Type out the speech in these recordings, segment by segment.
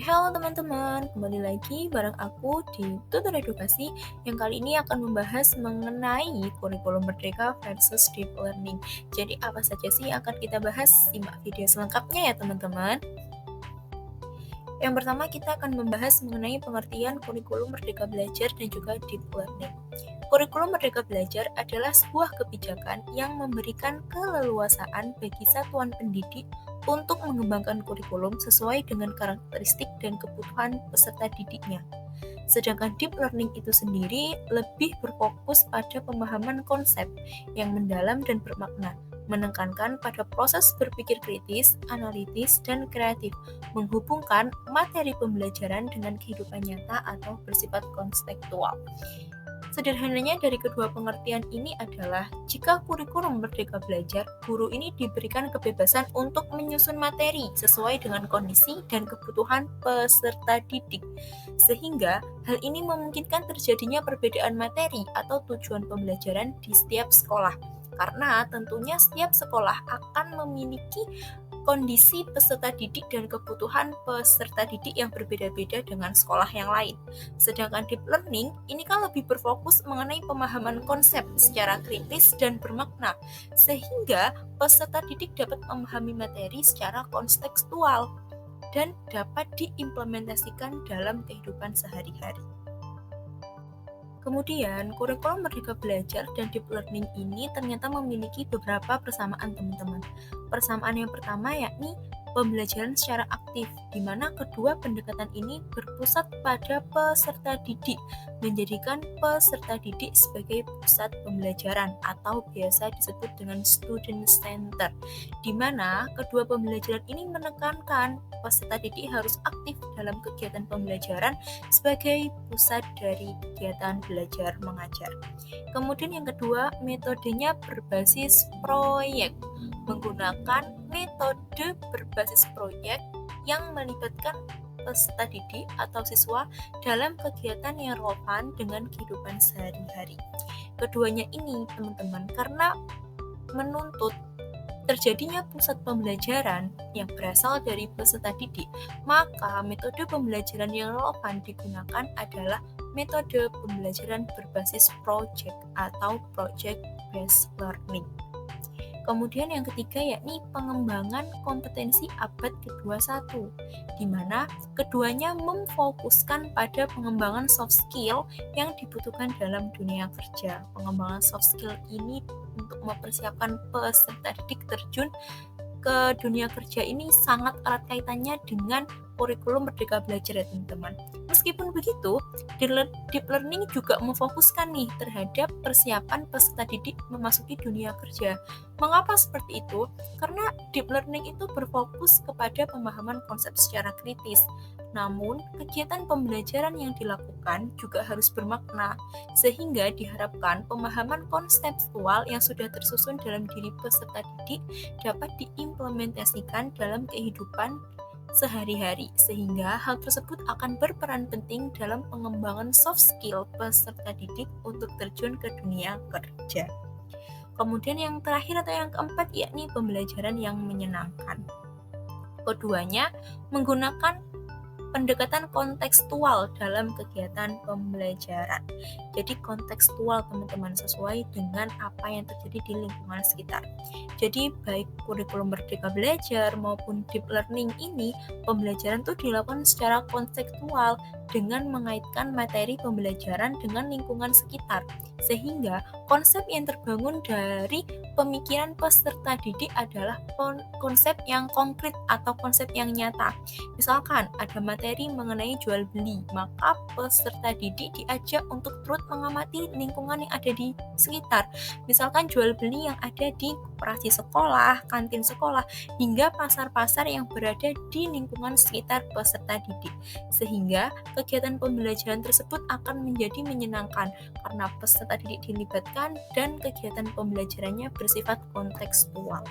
Halo teman-teman, kembali lagi bareng aku di Tutor Edukasi yang kali ini akan membahas mengenai kurikulum merdeka versus deep learning. Jadi apa saja sih yang akan kita bahas? Simak video selengkapnya ya teman-teman. Yang pertama kita akan membahas mengenai pengertian kurikulum merdeka belajar dan juga deep learning. Kurikulum merdeka belajar adalah sebuah kebijakan yang memberikan keleluasaan bagi satuan pendidik untuk mengembangkan kurikulum sesuai dengan karakteristik dan kebutuhan peserta didiknya. Sedangkan deep learning itu sendiri lebih berfokus pada pemahaman konsep yang mendalam dan bermakna, menekankan pada proses berpikir kritis, analitis, dan kreatif, menghubungkan materi pembelajaran dengan kehidupan nyata atau bersifat kontekstual. Sederhananya dari kedua pengertian ini adalah jika kurikulum merdeka belajar, guru ini diberikan kebebasan untuk menyusun materi sesuai dengan kondisi dan kebutuhan peserta didik. Sehingga hal ini memungkinkan terjadinya perbedaan materi atau tujuan pembelajaran di setiap sekolah. Karena tentunya setiap sekolah akan memiliki kondisi peserta didik dan kebutuhan peserta didik yang berbeda-beda dengan sekolah yang lain. Sedangkan deep learning ini kan lebih berfokus mengenai pemahaman konsep secara kritis dan bermakna, sehingga peserta didik dapat memahami materi secara kontekstual dan dapat diimplementasikan dalam kehidupan sehari-hari. Kemudian, kurikulum merdeka belajar dan deep learning ini ternyata memiliki beberapa persamaan teman-teman. Persamaan yang pertama yakni pembelajaran secara aktif, di mana kedua pendekatan ini berpusat pada peserta didik, menjadikan peserta didik sebagai pusat pembelajaran atau biasa disebut dengan student center, di mana kedua pembelajaran ini menekankan peserta didik harus aktif dalam kegiatan pembelajaran sebagai pusat dari kegiatan belajar mengajar. Kemudian yang kedua, metodenya berbasis proyek, menggunakan metode berbasis proyek yang melibatkan peserta didik atau siswa dalam kegiatan yang relevan dengan kehidupan sehari-hari. Keduanya ini, teman-teman, karena menuntut terjadinya pusat pembelajaran yang berasal dari peserta didik, maka metode pembelajaran yang relevan digunakan adalah metode pembelajaran berbasis project atau project based learning. Kemudian yang ketiga yakni pengembangan kompetensi abad ke-21, di mana keduanya memfokuskan pada pengembangan soft skill yang dibutuhkan dalam dunia kerja. Pengembangan soft skill ini untuk mempersiapkan peserta didik terjun ke dunia kerja ini sangat erat kaitannya dengan kurikulum merdeka belajar ya teman-teman. Meskipun begitu, deep learning juga memfokuskan nih terhadap persiapan peserta didik memasuki dunia kerja. Mengapa seperti itu? Karena deep learning itu berfokus kepada pemahaman konsep secara kritis. Namun, kegiatan pembelajaran yang dilakukan juga harus bermakna, sehingga diharapkan pemahaman konseptual yang sudah tersusun dalam diri peserta didik dapat diimplementasikan dalam kehidupan sehari-hari, sehingga hal tersebut akan berperan penting dalam pengembangan soft skill peserta didik untuk terjun ke dunia kerja. Kemudian yang terakhir atau yang keempat yakni pembelajaran yang menyenangkan. Keduanya menggunakan pendekatan kontekstual dalam kegiatan pembelajaran. Jadi kontekstual teman-teman sesuai dengan apa yang terjadi di lingkungan sekitar. Jadi baik kurikulum merdeka belajar maupun deep learning ini pembelajaran tuh dilakukan secara kontekstual dengan mengaitkan materi pembelajaran dengan lingkungan sekitar. Sehingga konsep yang terbangun dari pemikiran peserta didik adalah konsep yang konkret atau konsep yang nyata. Misalkan ada materi mengenai jual beli, maka peserta didik diajak untuk turut mengamati lingkungan yang ada di sekitar. Misalkan jual beli yang ada di koperasi sekolah, kantin sekolah, hingga pasar-pasar yang berada di lingkungan sekitar peserta didik. Sehingga kegiatan pembelajaran tersebut akan menjadi menyenangkan karena peserta didik dilibatkan dan kegiatan pembelajarannya bersifat kontekstual.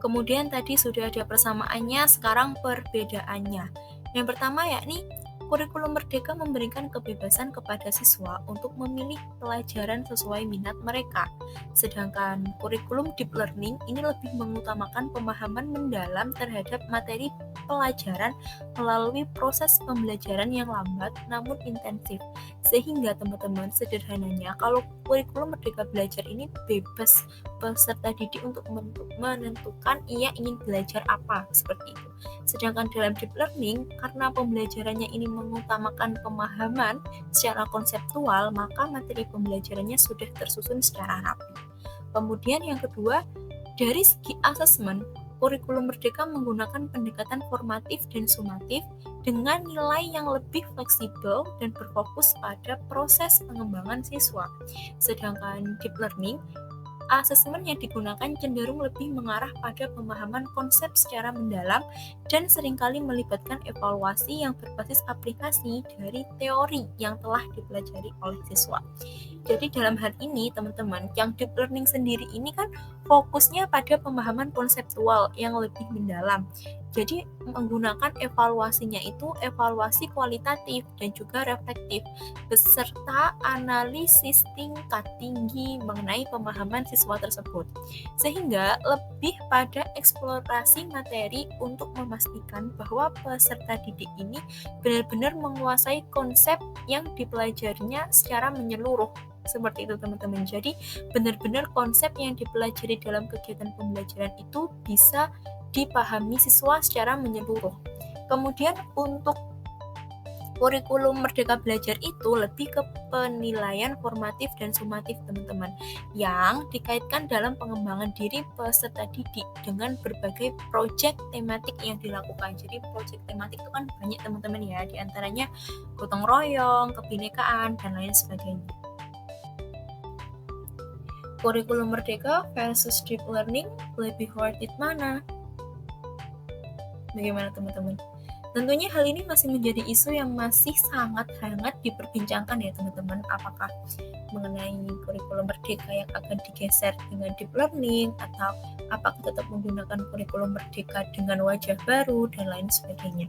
Kemudian tadi sudah ada persamaannya, sekarang perbedaannya. Yang pertama yakni Kurikulum Merdeka memberikan kebebasan kepada siswa untuk memilih pelajaran sesuai minat mereka. Sedangkan kurikulum deep learning ini lebih mengutamakan pemahaman mendalam terhadap materi pelajaran melalui proses pembelajaran yang lambat namun intensif. Sehingga teman-teman, sederhananya kalau kurikulum Merdeka Belajar ini bebas peserta didik untuk menentukan ia ingin belajar apa, seperti itu. Sedangkan dalam deep learning, karena pembelajarannya ini mengutamakan pemahaman secara konseptual, maka materi pembelajarannya sudah tersusun secara rapi. Kemudian yang kedua, dari segi asesmen, kurikulum Merdeka menggunakan pendekatan formatif dan sumatif dengan nilai yang lebih fleksibel dan berfokus pada proses pengembangan siswa. Sedangkan deep learning, asesmen yang digunakan cenderung lebih mengarah pada pemahaman konsep secara mendalam dan seringkali melibatkan evaluasi yang berbasis aplikasi dari teori yang telah dipelajari oleh siswa. Jadi dalam hal ini teman-teman, yang deep learning sendiri ini kan fokusnya pada pemahaman konseptual yang lebih mendalam. Jadi menggunakan evaluasinya itu evaluasi kualitatif dan juga reflektif beserta analisis tingkat tinggi mengenai pemahaman siswa tersebut. Sehingga lebih pada eksplorasi materi untuk memastikan bahwa peserta didik ini benar-benar menguasai konsep yang dipelajarinya secara menyeluruh. Seperti itu teman-teman. Jadi benar-benar konsep yang dipelajari dalam kegiatan pembelajaran itu bisa dipahami siswa secara menyeluruh. Kemudian untuk kurikulum Merdeka Belajar itu lebih ke penilaian formatif dan sumatif teman-teman, yang dikaitkan dalam pengembangan diri peserta didik dengan berbagai proyek tematik yang dilakukan. Jadi proyek tematik itu kan banyak teman-teman ya, diantaranya gotong royong, kebinekaan, dan lain sebagainya. Kurikulum Merdeka versus deep learning, lebih worth it mana? Bagaimana teman-teman? Tentunya hal ini masih menjadi isu yang masih sangat hangat diperbincangkan ya teman-teman. Apakah mengenai kurikulum Merdeka yang akan digeser dengan deep learning, atau apakah tetap menggunakan kurikulum Merdeka dengan wajah baru, dan lain sebagainya.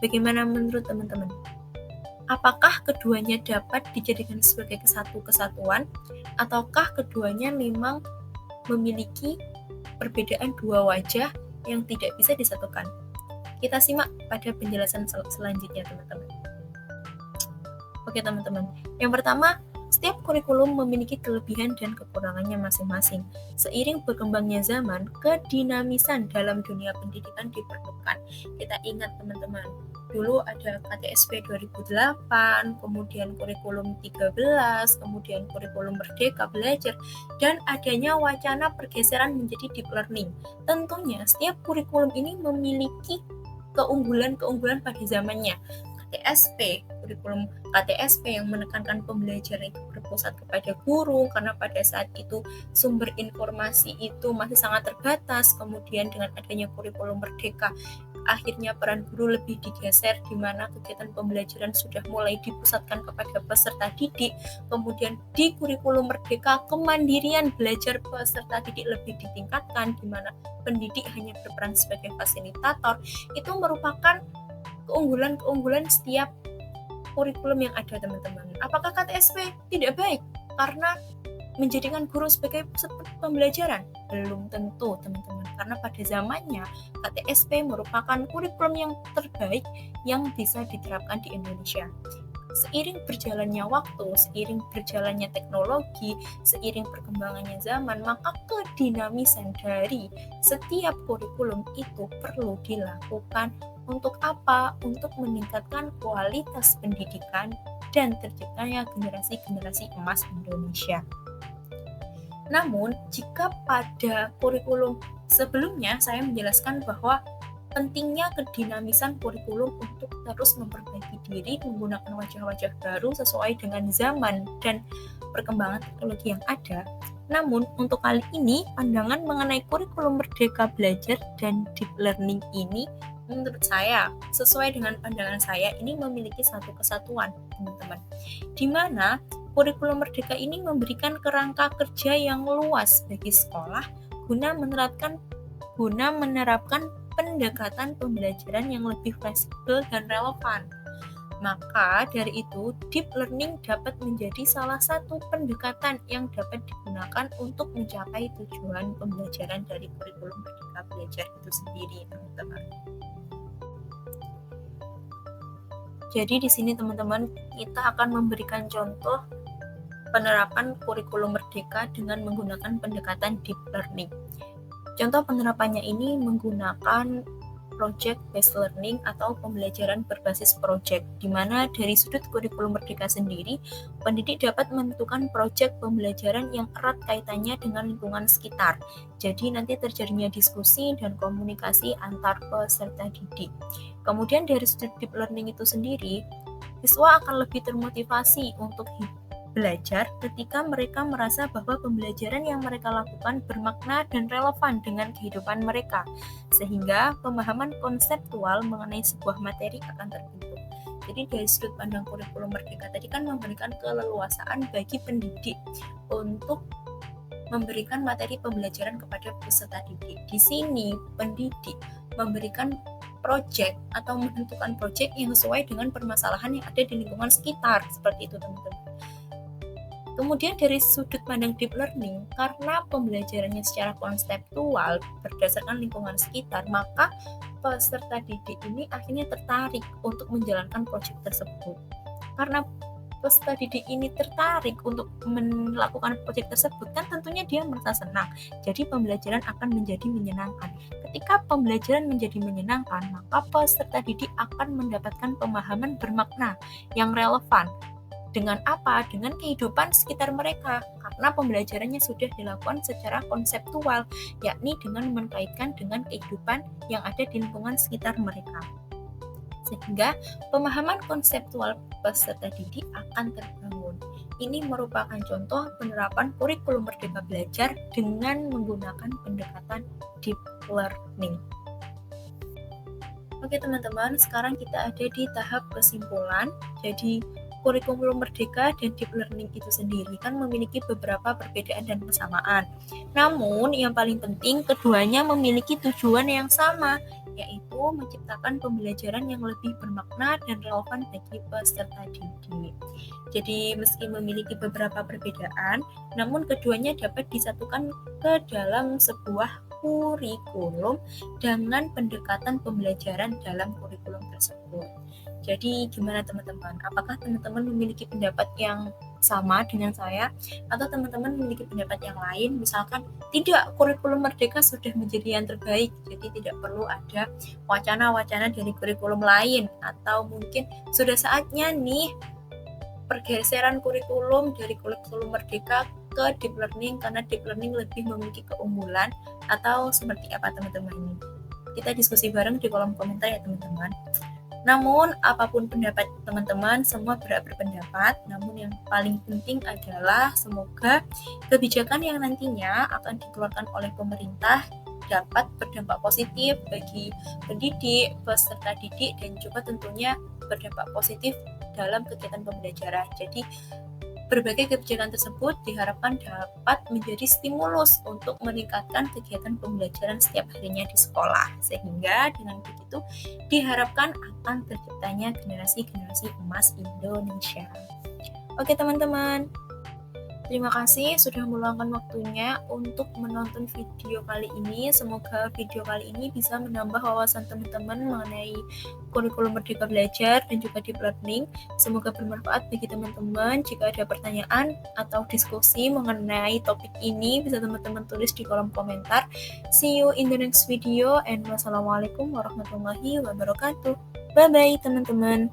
Bagaimana menurut teman-teman? Apakah keduanya dapat dijadikan sebagai kesatuan, ataukah keduanya memang memiliki perbedaan dua wajah yang tidak bisa disatukan? Kita simak pada penjelasan selanjutnya teman-teman. Oke teman-teman, yang pertama, setiap kurikulum memiliki kelebihan dan kekurangannya masing-masing. Seiring berkembangnya zaman, kedinamisan dalam dunia pendidikan diperlukan. Kita ingat teman-teman, dulu ada KTSP 2008, kemudian kurikulum 13, kemudian kurikulum Merdeka Belajar, dan adanya wacana pergeseran menjadi deep learning. Tentunya setiap kurikulum ini memiliki keunggulan-keunggulan pada zamannya. Kurikulum KTSP yang menekankan pembelajaran itu berpusat kepada guru, karena pada saat itu sumber informasi itu masih sangat terbatas. Kemudian dengan adanya kurikulum Merdeka, akhirnya peran guru lebih digeser, di mana kegiatan pembelajaran sudah mulai dipusatkan kepada peserta didik. Kemudian di kurikulum Merdeka, kemandirian belajar peserta didik lebih ditingkatkan, di mana pendidik hanya berperan sebagai fasilitator. Itu merupakan keunggulan-keunggulan setiap kurikulum yang ada teman-teman. Apakah KTSP tidak baik karena menjadikan guru sebagai pusat pembelajaran? Belum tentu teman-teman, karena pada zamannya KTSP merupakan kurikulum yang terbaik yang bisa diterapkan di Indonesia. Seiring berjalannya waktu, seiring berjalannya teknologi, seiring perkembangannya zaman, maka kedinamisan dari setiap kurikulum itu perlu dilakukan. Untuk apa? Untuk meningkatkan kualitas pendidikan dan terciptanya generasi-generasi emas Indonesia. Namun, jika pada kurikulum sebelumnya saya menjelaskan bahwa pentingnya kedinamisan kurikulum untuk terus memperbaiki diri menggunakan wajah-wajah baru sesuai dengan zaman dan perkembangan teknologi yang ada. Namun, untuk kali ini, pandangan mengenai kurikulum Merdeka Belajar dan deep learning ini, menurut saya, sesuai dengan pandangan saya, ini memiliki satu kesatuan, teman-teman. Di mana kurikulum Merdeka ini memberikan kerangka kerja yang luas bagi sekolah guna menerapkan pendekatan pembelajaran yang lebih fleksibel dan relevan. Maka dari itu, deep learning dapat menjadi salah satu pendekatan yang dapat digunakan untuk mencapai tujuan pembelajaran dari kurikulum Merdeka Belajar itu sendiri, teman-teman. Jadi di sini teman-teman, kita akan memberikan contoh penerapan kurikulum Merdeka dengan menggunakan pendekatan deep learning. Contoh penerapannya ini menggunakan project based learning atau pembelajaran berbasis project, di mana dari sudut kurikulum Merdeka sendiri, pendidik dapat menentukan project pembelajaran yang erat kaitannya dengan lingkungan sekitar. Jadi nanti terjadinya diskusi dan komunikasi antar peserta didik. Kemudian dari sudut deep learning itu sendiri, siswa akan lebih termotivasi untuk belajar ketika mereka merasa bahwa pembelajaran yang mereka lakukan bermakna dan relevan dengan kehidupan mereka, sehingga pemahaman konseptual mengenai sebuah materi akan terbentuk. Jadi dari sudut pandang kurikulum Merdeka tadi kan memberikan keleluasaan bagi pendidik untuk memberikan materi pembelajaran kepada peserta didik. Di sini pendidik memberikan project atau menentukan project yang sesuai dengan permasalahan yang ada di lingkungan sekitar, seperti itu teman-teman. Kemudian dari sudut pandang deep learning, karena pembelajarannya secara konseptual berdasarkan lingkungan sekitar, maka peserta didik ini akhirnya tertarik untuk menjalankan proyek tersebut. Karena peserta didik ini tertarik untuk melakukan proyek tersebut, kan tentunya dia merasa senang. Jadi pembelajaran akan menjadi menyenangkan. Ketika pembelajaran menjadi menyenangkan, maka peserta didik akan mendapatkan pemahaman bermakna yang relevan. Dengan apa? Dengan kehidupan sekitar mereka, karena pembelajarannya sudah dilakukan secara konseptual, yakni dengan mengkaitkan dengan kehidupan yang ada di lingkungan sekitar mereka. Sehingga pemahaman konseptual peserta didik akan terbangun. Ini merupakan contoh penerapan kurikulum Merdeka Belajar dengan menggunakan pendekatan deep learning. Oke teman-teman, sekarang kita ada di tahap kesimpulan. Jadi kurikulum Merdeka dan deep learning itu sendiri kan memiliki beberapa perbedaan dan persamaan. Namun yang paling penting keduanya memiliki tujuan yang sama, yaitu menciptakan pembelajaran yang lebih bermakna dan relevan bagi peserta didik. Jadi meski memiliki beberapa perbedaan, namun keduanya dapat disatukan ke dalam sebuah kurikulum dengan pendekatan pembelajaran dalam kurikulum tersebut. Jadi gimana teman-teman? Apakah teman-teman memiliki pendapat yang sama dengan saya atau teman-teman memiliki pendapat yang lain? Misalkan tidak, kurikulum Merdeka sudah menjadi yang terbaik, jadi tidak perlu ada wacana-wacana dari kurikulum lain, atau mungkin sudah saatnya nih pergeseran kurikulum dari kurikulum Merdeka ke deep learning karena deep learning lebih memiliki keunggulan, atau seperti apa teman-teman ini? Kita diskusi bareng di kolom komentar ya teman-teman. Namun, apapun pendapat teman-teman, semua berhak berpendapat. Namun yang paling penting adalah semoga kebijakan yang nantinya akan dikeluarkan oleh pemerintah dapat berdampak positif bagi pendidik, peserta didik, dan juga tentunya berdampak positif dalam kegiatan pembelajaran. Jadi, berbagai kebijakan tersebut diharapkan dapat menjadi stimulus untuk meningkatkan kegiatan pembelajaran setiap harinya di sekolah, sehingga dengan begitu diharapkan akan terciptanya generasi-generasi emas Indonesia. Oke teman-teman, terima kasih sudah meluangkan waktunya untuk menonton video kali ini. Semoga video kali ini bisa menambah wawasan teman-teman mengenai kurikulum Merdeka Belajar dan juga deep learning. Semoga bermanfaat bagi teman-teman. Jika ada pertanyaan atau diskusi mengenai topik ini, bisa teman-teman tulis di kolom komentar. See you in the next video and wassalamualaikum warahmatullahi wabarakatuh. Bye-bye teman-teman.